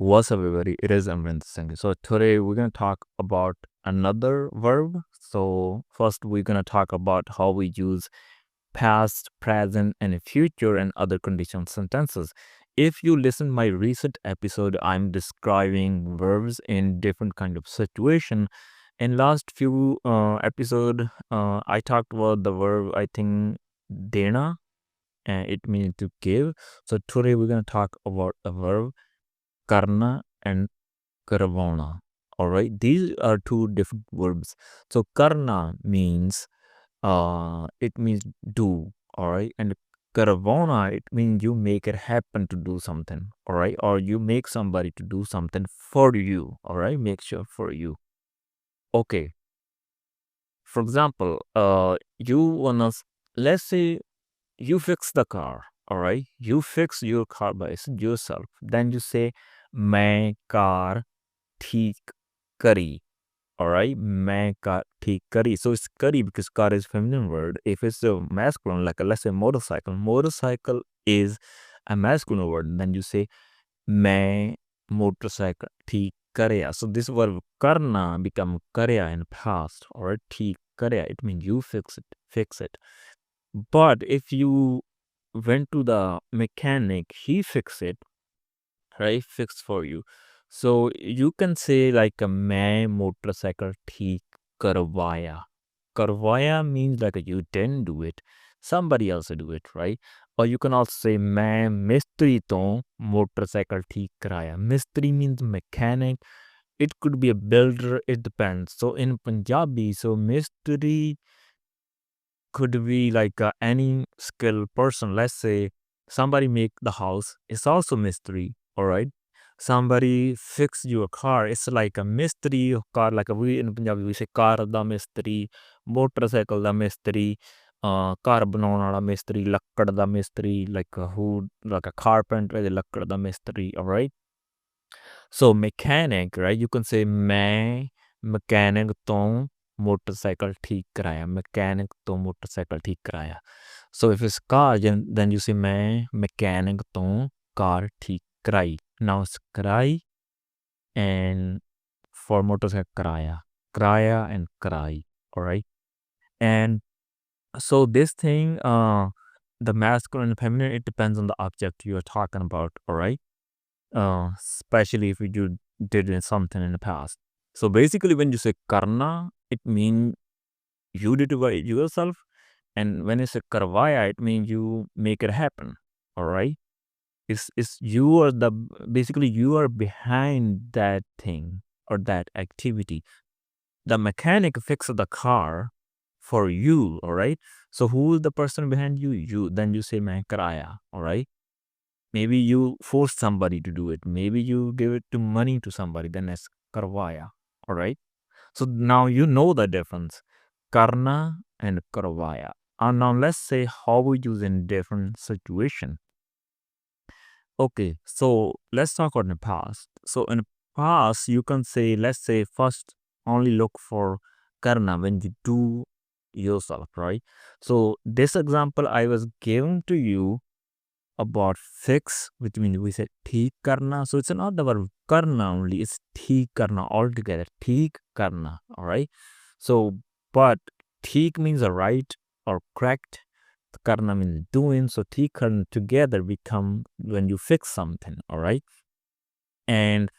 What's up, everybody? It is Amrinder Singh. So today we're gonna talk about another verb. So first we're gonna talk about how we use past, present, and future and other conditional sentences. If you listen my recent episode, I'm describing verbs in different kind of situation. In last few episode, I talked about the verb I think dena, and it means to give. So today we're gonna talk about a verb karna and karvona. All right, these are two different verbs. So karna means it means do. All right, and karvona, it means you make it happen to do something. All right, or you make somebody to do something for you. All right, make sure for you. Okay, for example, you wanna let's say you fix the car. All right, you fix your car by yourself. Then you say मैं car ठीक करी. All right, मैं car ठीक करी. So it's kari because car is feminine word. If it's a masculine, like let's say motorcycle, motorcycle is a masculine word. Then you say मैं motorcycle ठीक करया. So this verb karna become karya in past. All right, ठीक करया. It means you fix it, fix it. But if you went to the mechanic, he fixed it, right? Fixed for you. So you can say like मैं motorcycle ठीक करवाया. Karvaya means like you didn't do it, somebody else do it, right? Or you can also say मैं मिस्त्री तो motorcycle ठीक कराया. Mistri means mechanic. It could be a builder. It depends. So in Punjabi, so mistri could be like any skilled person. Let's say somebody make the house. It's also mystery. All right. Somebody fix your car. It's like a mystery car. Like we in Punjabi we say car da mystery, motorcycle da mystery, car बनाने वाला mystery, ਲੱਕੜ ਦਾ mystery, like who like a carpenter, the ਲੱਕੜ ਦਾ mystery. All right. So mechanic, right? You can say मैं mechanic ਤੋਂ motorcycle ठीक कराया. Mechanic ਤੋਂ motorcycle ठीक कराया. So if it's car, then you say मैं mechanic ਤੋਂ car ठीक कराई. Now it's कराई and for motorcycle karaya and karai. All right. And so this thing, the masculine and feminine, it depends on the object you're talking about. All right. Especially if you did something in the past. So basically, when you say karna, it means you did it by yourself, and when you say karvaya, it means you make it happen. All right, it's you are the basically you are behind that thing or that activity. The mechanic fixes the car for you. All right. So who is the person behind you? You. Then you say मैं कराया. All right. Maybe you force somebody to do it. Maybe you give it to money to somebody. Then it's karvaya. All right. So now you know the difference, karna and karvaya. And now let's say how we use in different situation. Okay. So let's talk about the past. So in the past, you can say, let's say first only look for karna when you do yourself, right? So this example I was giving to you about fix, which means we said theek karna. So it's not the verb karna only, it's theek karna altogether. Theek karna, all right? So, but theek means right or correct. Karna means doing. So theek karna together become when you fix something, all right? And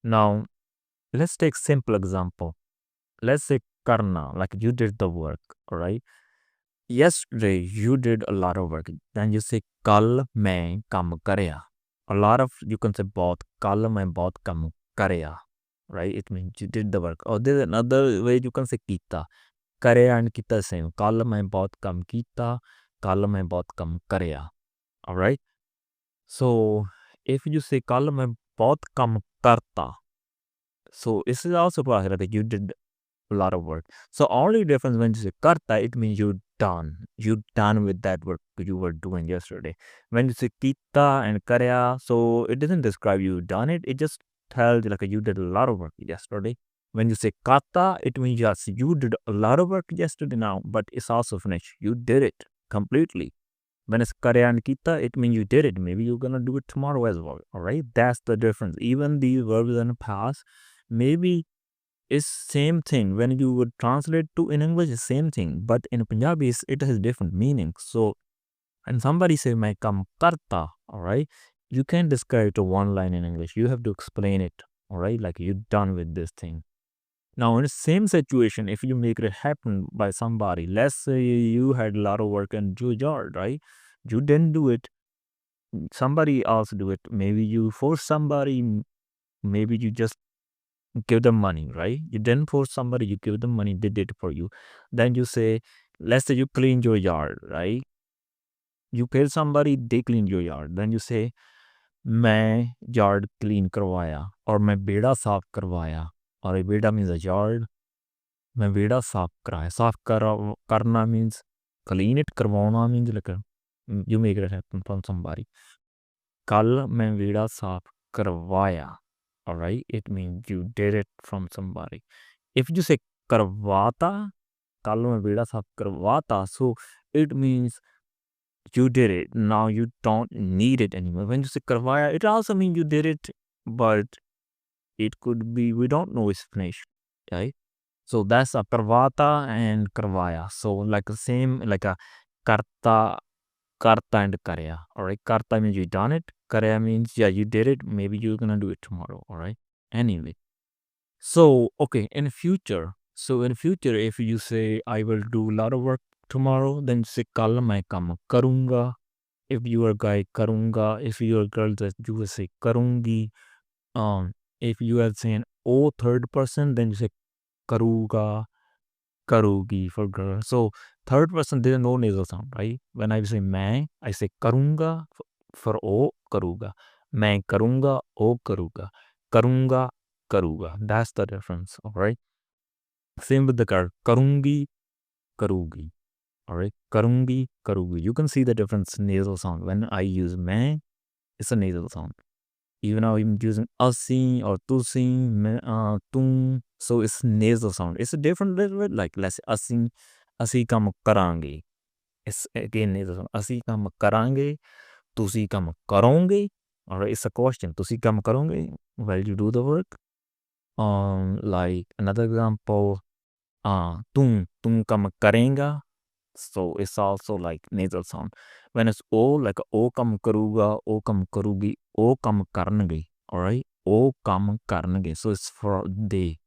now let's take simple example. Let's say karna, like you did the work, all right? Yesterday you did a lot of work. Then you say कल मैं काम करया. A lot of you can say बहुत कल मैं बहुत काम करया. Right? It means you did the work. Or there's another way you can say कीता. करया and कीता same. कल मैं बहुत काम कीता. कल मैं बहुत काम करया. All right? So if you say कल मैं बहुत काम करता. So this is also possible that you did a lot of work. So only difference when you say karta, it means you done with that work you were doing yesterday. When you say kita and karya, so it doesn't describe you done it, it just tells you like you did a lot of work yesterday. When you say kata, it means yes, you did a lot of work yesterday now, but it's also finished. You did it completely. When it's karya and kita, it means you did it. Maybe you're gonna do it tomorrow as well. All right, that's the difference. Even these verbs in the past, maybe it's same thing. When you would translate to in English, it's same thing. But in Punjabi, it has different meaning. So, and somebody say "मैं काम करता," all right, you can't describe it to one line in English. You have to explain it. All right, like you're done with this thing. Now, in the same situation, if you make it happen by somebody, let's say you had a lot of work in your yard, right? You didn't do it. Somebody else do it. Maybe you force somebody. Maybe you just give them money, right? You didn't force somebody. You give them money. They did it for you. Then you say, let's say you clean your yard, right? You pay somebody. They clean your yard. Then you say, मैं yard clean करवाया और मैं बेड़ा साफ करवाया. और a बेड़ा means a yard. मैं बेड़ा साफ कराया. साफ करना means clean it. करवाना means like you make it happen from somebody. कल मैं बेड़ा साफ करवाया. Alright, it means you did it from somebody. If you say करवाता, कल मैं बेड़ा साफ करवाता, so it means you did it. Now you don't need it anymore. When you say karvaya, it also means you did it, but it could be, we don't know explanation, right? So that's a karvata and karvaya. So like the same, like a karta, karta and karya. All right, karta means you done it. Karya means, yeah, you did it. Maybe you're gonna do it tomorrow. All right. Anyway, so okay, in future. So in future, if you say I will do a lot of work tomorrow, then say kal main kam karunga. If you are a guy, karunga. If you are a girl, that you will say karungi. If you are saying oh third person, then you say karuga, karugi for girl. So third person, there is no nasal sound, right? When I say main, I say karunga for oh karuga. Main karunga, oh karuga. Karunga, karuga. That's the difference, all right? Same with the car. Karungi, karugi. All right, karungi, karugi. You can see the difference nasal sound. When I use main, it's a nasal sound. Even now I'm using asi or tusi, tum. So it's nasal sound. It's a different little bit. Like let's say asi kam karange. It's again nasal sound. Asi kam karange, tusi kam karonge. All right, it's a question. Tusi kam karonge. Well, you do the work. Like another example. Tum kam karenga. So it's also like nasal sound. When it's O, like O kam karuga, O kam karugi, O kam karnage. All right, O kam karnage. So it's for they.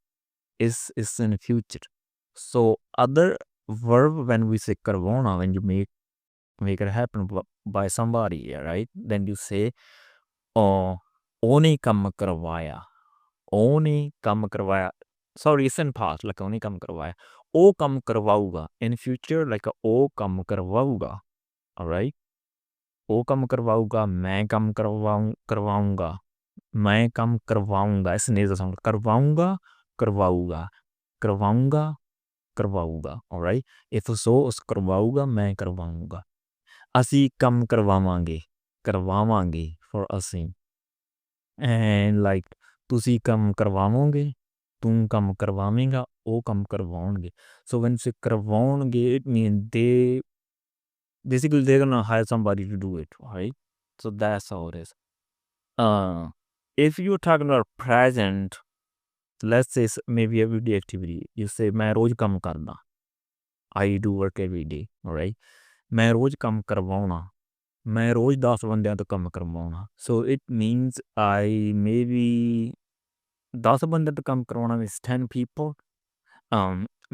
It's in the future. So other verb, when we say karvona, when you make it happen by somebody, yeah, right? Then you say one kam karvaya. One kam karvaya. Sorry, it's in past, like one kam karvaya. O kam karvauga. In future, like O kam karvauga. All right. O kam karvauga. मैं काम करवाऊंगा. मैं काम करवाऊंगा. It's nasal sound. करवाऊंगा, करवाऊंगा. करवाऊंगा, करवाऊंगा. All right. If so, us करवाऊंगा, मैं करवाऊंगा. ਅਸੀਂ ਕੰਮ ਕਰਵਾਵਾਂਗੇ. ਕਰਵਾਵਾਂਗੇ for ਅਸੀਂ. And like ਤੁਸੀਂ ਕੰਮ ਕਰਵਾਵੋਗੇ. ਤੂੰ ਕੰਮ ਕਰਵਾਵੇਂਗਾ. ਉਹ ਕੰਮ ਕਰਵਾਉਣਗੇ. So when you say ਕਰਵਾਉਣਗੇ, it means they basically they're gonna hire somebody to do it, right? So that's how it is. If you're talking about present, let's say maybe everyday activity, you say मैं रोज काम करना. I do work every day, all right? मैं रोज काम करवाਉਣਾ. मैं रोज 10 ਬੰਦਿਆਂ ਤੋਂ ਕੰਮ ਕਰਵਾਉਣਾ. So it means I maybe 10 ਬੰਦਿਆਂ ਤੋਂ ਕੰਮ ਕਰਵਾਉਣਾ means 10 people.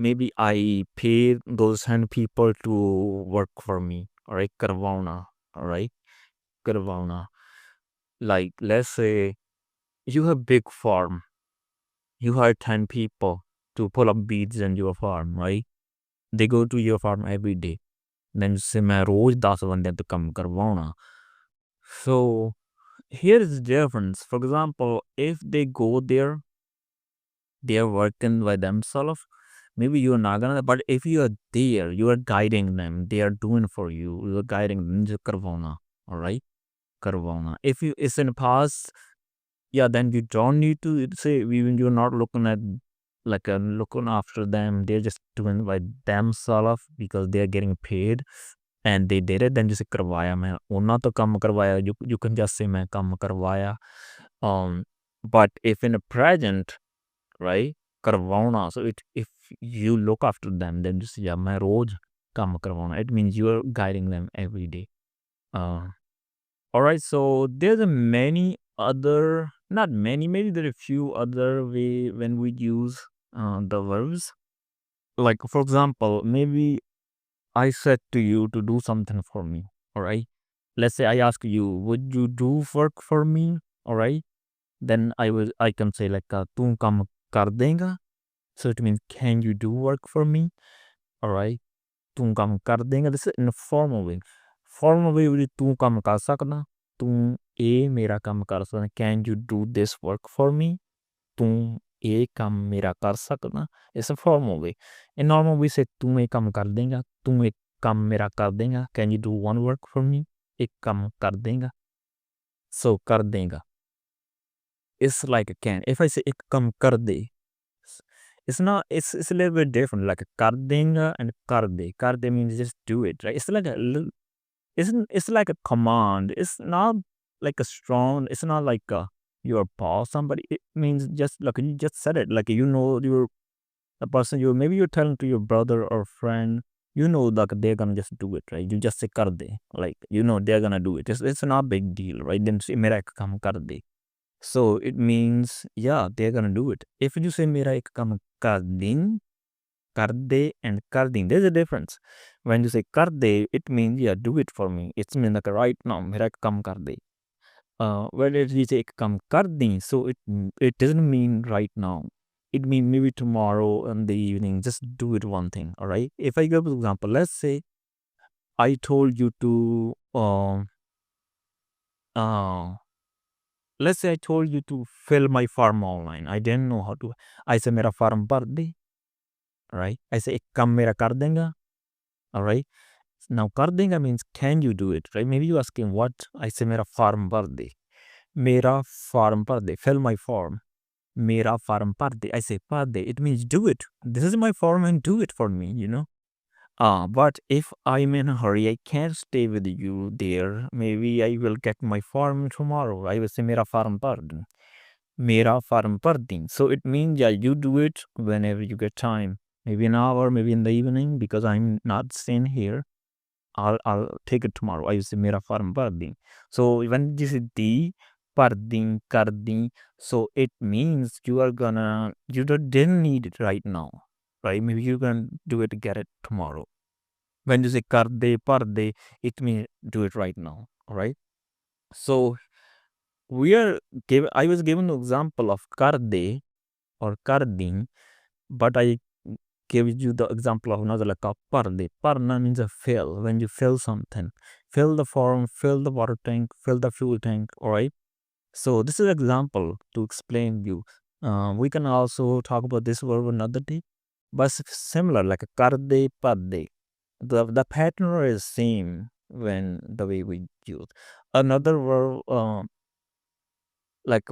Maybe I pay those 10 people to work for me, all right? Karvauna, all right? Karvauna. Like, let's say you have big farm. You hire 10 people to pull up beads in your farm, right? They go to your farm every day. Then you say, मैं रोज 10 ਬੰਦਿਆਂ ਤੋਂ ਕੰਮ ਕਰਵਾਉਣਾ. So here is the difference. For example, if they go there, they are working by themselves. Maybe you're not gonna, but if you are there, you are guiding them. They are doing for you. You are guiding them. Karvona, all right? Karvona. If you it's in the past, yeah, then you don't need to say even you're not looking at like looking after them. They're just doing by themselves because they're getting paid. and they did it, then just say karvaya. मैं ਉਹਨਾਂ ਤੋਂ ਕੰਮ ਕਰਵਾਇਆ. You can just say मैं ਕੰਮ ਕਰਵਾਇਆ. But if in a present, right, karvona. So if you look after them, then just yeah, मैं रोज काम करवाना. It means you are guiding them every day. All right. So there's a many other, not many, maybe there are a few other way when we use the verbs. Like for example, maybe I said to you to do something for me. All right. Let's say I ask you, would you do work for me? All right. Then I can say like तू काम कर देगा. So it means can you do work for me? All right. तू काम कर देगा. This is in a formal way. Formal way with तू काम कर सकना. तू ये मेरा काम कर सकना. Can you do this work for me? तू ये काम मेरा कर सकना. It's a formal way. In normal we say तू ये काम कर देगा. तू एक काम मेरा कर देगा. Can you do one work for me? एक काम कर देगा. So कर देगा. It's like a can. If I say एक काम कर दे, it's not. It's a little bit different. Like कर देगा and कर दे. कर दे means just do it, right? It's like a little. It's like a command. It's not like a strong. It's not like your boss. Somebody. It means just like you just said it. Like you know you're the person you maybe you're telling to your brother or friend. You know like they're gonna just do it, right? You just say कर दे. Like you know they're gonna do it. It's not a big deal, right? Then say मेरा एक काम कर दे. So it means, yeah, they're gonna do it. If you say मेरा एक काम कर दे and कर दें, there's a difference. When you say कर दे, it means, yeah, do it for me. It's mean like right now, मेरा एक काम कर दे. When you say एक काम कर दें, so it doesn't mean right now. It means maybe tomorrow in the evening, just do it one thing, all right? If I give an example, let's say I told you to, let's say I told you to fill my form online. I didn't know how to. I say मेरा form भर दे. Right? I say एक काम मेरा कर देगा. All right. Now कर देगा means can you do it? Right? Maybe you asking what? I say मेरा form भर दे. मेरा form भर दे. Fill my form. मेरा form भर दे. I say भर दे. It means do it. This is my form and do it for me. You know. But if I'm in a hurry, I can't stay with you there. Maybe I will get my form tomorrow. I will say मेरा form भर दे. मेरा form भर दें. So it means, yeah, you do it whenever you get time. Maybe an hour, maybe in the evening, because I'm not staying here. I'll take it tomorrow. I say मेरा form भर दें. So when you say दी, भर दें, कर दें, so it means you didn't need it right now, right? Maybe you can do it, get it tomorrow. When you say कर दे, भर दे, it means do it right now, all right? So I was given an example of कर दे or कर दें, but I give you the example of another like parde. Parna means a fill. When you fill something, fill the form, fill the water tank, fill the fuel tank. All right. So this is an example to explain you. We can also talk about this verb another day, but it's similar like a karde parde. The pattern is same when the way we use another verb like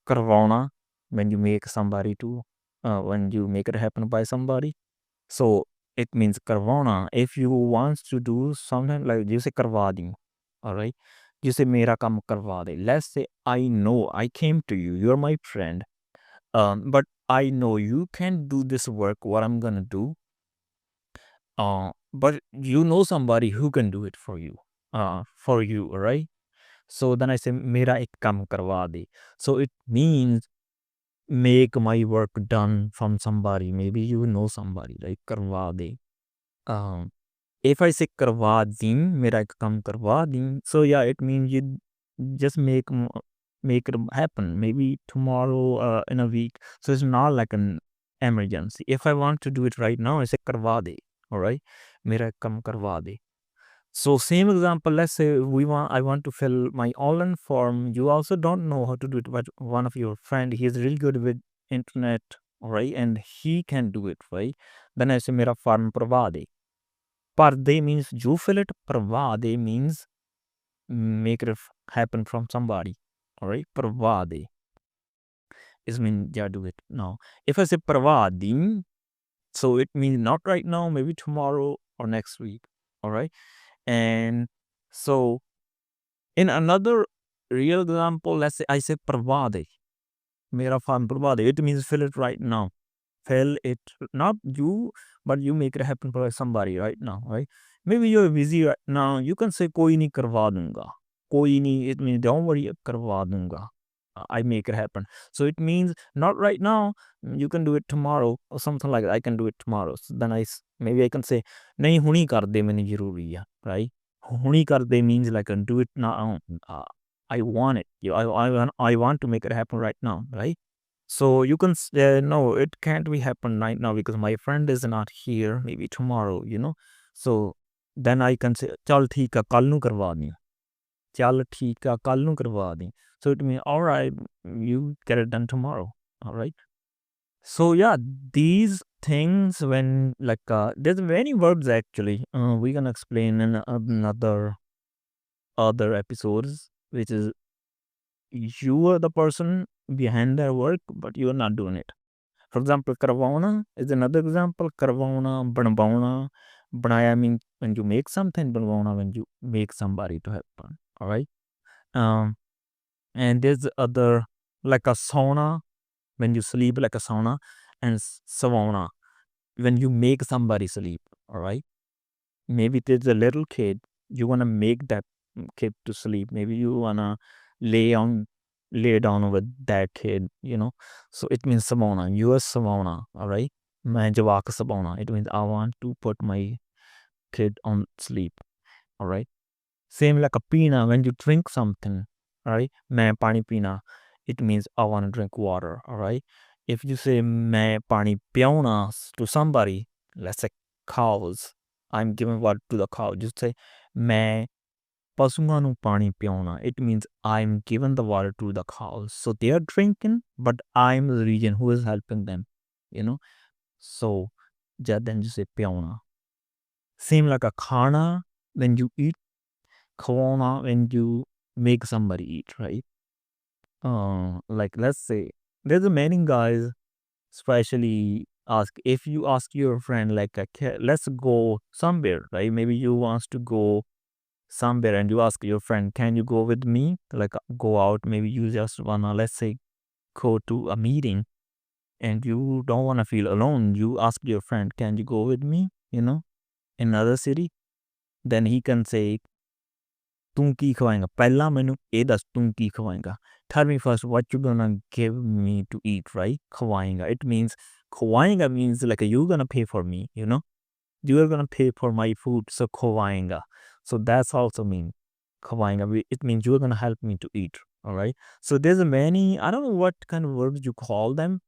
karvona when you make somebody to when you make it happen by somebody. So it means karvona. If you want to do something like you say karva de, all right? You say mera kam karva de. Let's say I know I came to you. You're my friend. But I know you can do this work. What I'm gonna do. But you know somebody who can do it for you. For you, all right? So then I say mera ek kam karva de. So it means make my work done from somebody. Maybe you know somebody, like karva de. If I say karwa din, mera ek kam karwa din. So yeah, it means you just make it happen. Maybe tomorrow, in a week. So it's not like an emergency. If I want to do it right now, I say karwa de. All right, mera ek kam karwa de. So same example. Let's say I want to fill my online form. You also don't know how to do it, but one of your friend, he is really good with internet, all right, and he can do it, right? Then I say mera form karwa de. Parde means you fill it. Pravade means make it happen from somebody. All right. Pravade is mean yeah, do it now. If I say pravadi, so it means not right now, maybe tomorrow or next week. All right. And so in another real example, let's say I say parvade. Mera farm parvade. It means fill it right now. Fill it, not you, but you make it happen for somebody right now, right? Maybe you're busy right now. You can say koi nahi karwa dunga. Koi nahi, it means don't worry, karwa dunga. I make it happen. So it means not right now. You can do it tomorrow or something like that. I can do it tomorrow. So then maybe I can say nahi huni kar de, maine zaruri hai, right? Huni kar de means like I can do it now. I want it. I want to make it happen right now, right? So you can no, it can't be happen right now because my friend is not here. Maybe tomorrow. So then I can say, chal theek hai, kal nu karwa di. Chal theek hai, kal nu karwa di. So it means, all right, you get it done tomorrow. All right. So yeah, these things when like there's many verbs actually. We're gonna explain in another other episodes, which is you are the person behind their work, but you are not doing it. For example, karvona is another example. Karvona, banvauna. Banaya means when you make something, banvauna when you make somebody to happen. All right. Um, and there's other like a sauna when you sleep like a sauna, and sauna when you make somebody sleep. All right. Maybe there's a little kid, you wanna make that kid to sleep. Maybe you wanna lay on lay down with that kid. So it means Savona. You are Savona, all right? मैं जवाक Savona. It means I want to put my kid on sleep, all right? Same like a pina when you drink something, all right? मैं पानी पीना. It means I want to drink water, all right? If you say मैं पानी पियाuna to somebody, let's say cows, I'm giving water to the cow. Just say मैं पशुओं ਨੂੰ ਪਾਣੀ ਪਿਆਉਣਾ. It means I'm giving the water to the cows. So they are drinking, but I'm the region who is helping them, you know. So then you say ਪਿਆਉਣਾ. Same like a karna when you eat, karvona when you make somebody eat, right? Like let's say there's a many guys especially ask if you ask your friend like let's go somewhere, right? Maybe you wants to go somewhere and you ask your friend, can you go with me? Like go out, maybe you just wanna, let's say, go to a meeting and you don't wanna feel alone. You ask your friend, can you go with me? In another city? Then he can say, ਤੂੰ ਕੀ ਖਵਾਏਂਗਾ ਪਹਿਲਾਂ ਮੈਨੂੰ ਇਹ ਦੱਸ ਤੂੰ ਕੀ ਖਵਾਏਂਗਾ tell me first what you gonna give me to eat, right? ਖਵਾਏਂਗਾ, it means ਖਵਾਏਂਗਾ means like you're gonna pay for me, you're gonna pay for my food, so khwaenga. So that's also mean khwaenga. It means you're gonna help me to eat. All right. So there's a many. I don't know what kind of verbs you call them,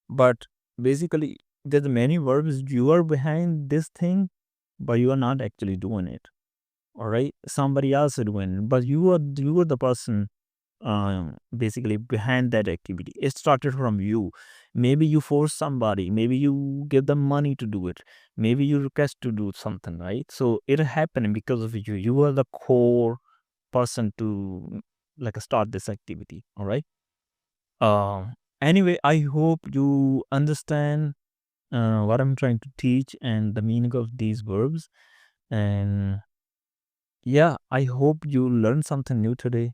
but basically there's many verbs. You are behind this thing, but you are not actually doing it. All right. Somebody else is doing it, but you are the person basically behind that activity. It started from you. Maybe you force somebody, maybe you give them money to do it, maybe you request to do something, right? So it happened because of you. You are the core person to like start this activity. All right. Anyway, I hope you understand what I'm trying to teach and the meaning of these verbs. And yeah, I hope you learned something new today.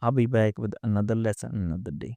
I'll be back with another lesson another day.